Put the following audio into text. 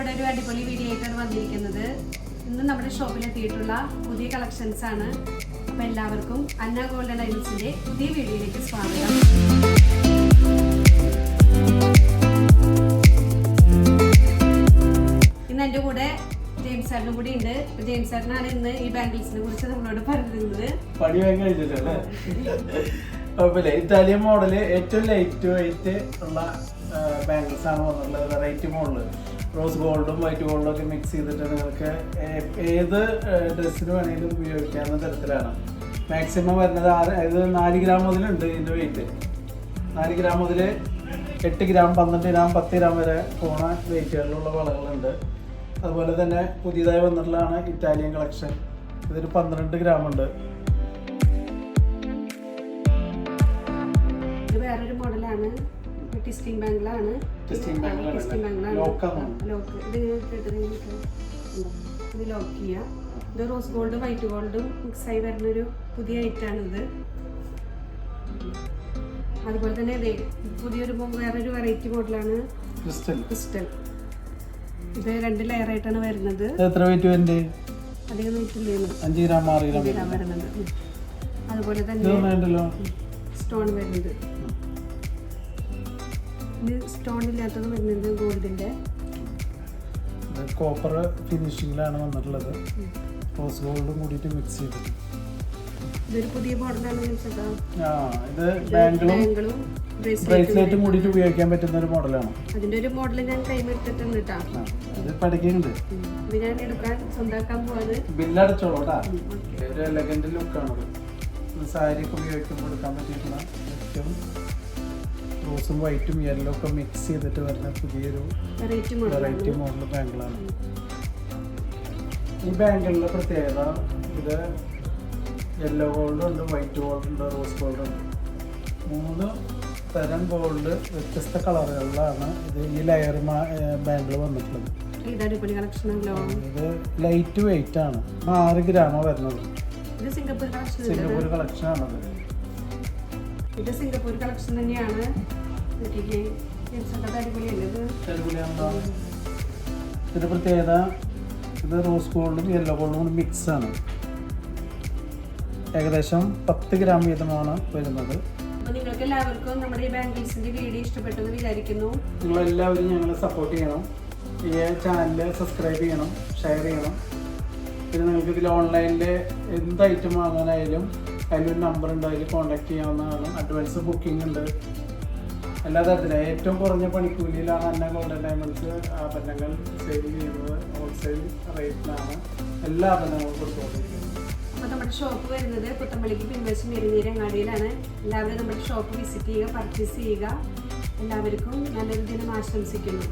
ഇവിടെ ഒരു അടിപൊളി വീഡിയോ ആയിട്ടാണ് വന്നിരിക്കുന്നത്. ഇന്ന് നമ്മുടെ ഷോപ്പിൽ എത്തിയിട്ടുള്ള പുതിയ കളക്ഷൻസ് ആണ്. അപ്പോൾ എല്ലാവർക്കും അന്ന ഗോൾഡൻ ഡയമണ്ട്സിന്റെ പുതിയ വീഡിയോയിലേക്ക് സ്വാഗതം. ഇന്ന് എൻ്റെ കൂടെ ജെയിംസ് സാറിനും കൂടി ഉണ്ട്. ജെയിംസ് സാറിനാണ് ഇന്ന് ഈ ബാംഗിൾസിനെ കുറിച്ച് നമ്മളോട് പറഞ്ഞിരുന്നത്. ഇറ്റാലിയൻ മോഡല് ഏറ്റവും ലൈറ്റ് വെയിറ്റ് ഉള്ള ബാംഗിൾസ് ആണ് വന്നിട്ടുള്ളത്. വെറൈറ്റി മോഡല് റോസ് ഗോൾഡും വൈറ്റ് ഗോൾഡും ഒക്കെ മിക്സ് ചെയ്തിട്ട് നിങ്ങൾക്ക് ഏത് ഡ്രസ്സിന് വേണമെങ്കിലും ഉപയോഗിക്കാവുന്ന തരത്തിലാണ്. മാക്സിമം വരുന്നത് 4 ഗ്രാം മുതലുണ്ട് ഇതിൻ്റെ വെയിറ്റ്. 4 ഗ്രാം മുതൽ 8 ഗ്രാം 12 ഗ്രാം 10 ഗ്രാം വരെ പോണ വെയിറ്റുകളിലുള്ള വളകളുണ്ട്. അതുപോലെ തന്നെ പുതിയതായി വന്നിട്ടുള്ളതാണ് ഇറ്റാലിയൻ കളക്ഷൻ. ഇതൊരു 12 ഗ്രാം ഉണ്ട്. ഇത് വേറൊരു മോഡലാണ്. ടിസ്റ്റിംഗ് ബാംഗിളാണ്. ലോക്ക് ഇത് ലോക്ക് ചെയ്യുക. ഇത് റോസ് ഗോൾഡും വൈറ്റ് ഗോൾഡും മിക്സായി വരുന്നൊരു പുതിയ ഐറ്റാണിത്. അതുപോലെ തന്നെ പുതിയൊരു വേറൊരു വെറൈറ്റി മോഡലാണ് ക്രിസ്റ്റൽ. ഇത് 2 ലെയർ ആയിട്ടാണ് വരുന്നത്. എത്ര വെയിറ്റ് വരുന്നത്? അധികം വെയിറ്റ് ഇല്ലേന്ന് 5 ഗ്രാം 6 ഗ്രാം വരുന്നത്. അതുപോലെ തന്നെ സ്റ്റോൺ വരുന്നത്. ഇത് സ്റ്റോൺ ഇല്ലാത്തത് വരുന്നത് ഗോൾഡിന്റെ കോപ്പർ ഫിനിഷിംഗിലാണ് വന്നിട്ടുള്ളത്. റോസ് ഗോൾഡും കൂടിയിട്ട് മിക്സ് ചെയ്തിട്ട് ഇതൊരു പുതിയ മോഡലാണ്. ഇത് ബാംഗിളും ബ്രേസ്ലെറ്റും കൂടിയിട്ട് ഉപയോഗിക്കാൻ പറ്റുന്ന ഒരു മോഡലാണ്. അതിന്റെ ഒരു മോഡൽ ഞാൻ കൈമെടുത്തിട്ടുണ്ട് കേട്ടോ. ഇത് പഠിക്കുന്നുണ്ട്. ഇത് ഞാൻ എടുക്കാൻ സ്വന്തമാക്കാൻ പോവാത്. ബില്ലടച്ചോളൂ കേട്ടോ. ഒരു എലഗന്റ് ലുക്കാണത്. സാരി ഒക്കെ ഉപയോഗിക്കുമ്പോൾ എടുക്കാൻ പറ്റിയിട്ടുള്ള ഏറ്റവും റോസും വൈറ്റും യെല്ലോ ഒക്കെ മിക്സ് ചെയ്തിട്ട് വരുന്ന പുതിയൊരു വെറൈറ്റി മോഡൽ ബാംഗിളാണ്. ഈ ബാംഗിളിലെ പ്രത്യേകത ഇത് യെല്ലോ ഗോൾഡ് ഉണ്ട്, വൈറ്റ് ഗോൾഡ് ഉണ്ട്, റോസ് ഗോൾഡ് ഉണ്ട്. 3 തരം ഗോൾഡ് വ്യത്യസ്ത കളറുകളിലാണ് ഇത് ഈ ലെയർ ബാംഗിൾ വന്നിട്ടുള്ളത്. ഇത് ലൈറ്റ് വെയിറ്റ് ആണ്. 6 ഗ്രാമ വരുന്നത്. സിംഗപ്പൂർ കളക്ഷൻ ആണത്. ഇത് സിംഗപ്പൂർ കളക്ഷൻ തന്നെയാണ്. ഇതിന്റെ പ്രത്യേകത ഇത് റോസ് ഗോൾഡും യെല്ലോ ഗോൾഡും കൂടി മിക്സ് ആണ്. ഏകദേശം 10 ഗ്രാം വീതമാണ് വരുന്നത്. നിങ്ങൾക്ക് എല്ലാവർക്കും നമ്മുടെ ഈ ബാംഗിൾസിന്റെ വീഡിയോ ഇഷ്ടപ്പെട്ടെന്ന് വിചാരിക്കുന്നു. നിങ്ങളെല്ലാവരും ഞങ്ങളെ സപ്പോർട്ട് ചെയ്യണം. ഈ ചാനൽ സബ്സ്ക്രൈബ് ചെയ്യണം, ഷെയർ ചെയ്യണം. പിന്നെ നിങ്ങൾക്ക് ഇതിൽ ഓൺലൈനിൽ എന്ത് ഐറ്റം വാങ്ങാനായാലും അതിലൊരു നമ്പർ ഉണ്ട്, അതിൽ കോൺടാക്ട് ചെയ്യാവുന്നതാണ്. അഡ്വാൻസ് ബുക്കിംഗ് ഉണ്ട്. എല്ലാ തരത്തിലും ഏറ്റവും കുറഞ്ഞ പണിക്കൂലിയിലാണ് അന്ന ഗോൾഡൻ ഡയമണ്ട്സ് ആഭരണങ്ങൾ സെയിൽ ചെയ്യുന്നത്. ഹോൾസെയിൽ റേറ്റിലാണ് എല്ലാ ആഭരണങ്ങളും കൊടുത്തുകൊണ്ടിരിക്കുന്നത്. അപ്പോൾ നമ്മുടെ ഷോപ്പ് വരുന്നത് പുത്തമ്പള്ളിക്ക് പിൻവശം എരുന്നീരങ്ങാടിയിലാണ്. എല്ലാവരും നമ്മുടെ ഷോപ്പ് വിസിറ്റ് ചെയ്യുക, പർച്ചേസ് ചെയ്യുക. എല്ലാവർക്കും നല്ലൊരു ദിനം ആശംസിക്കുന്നു.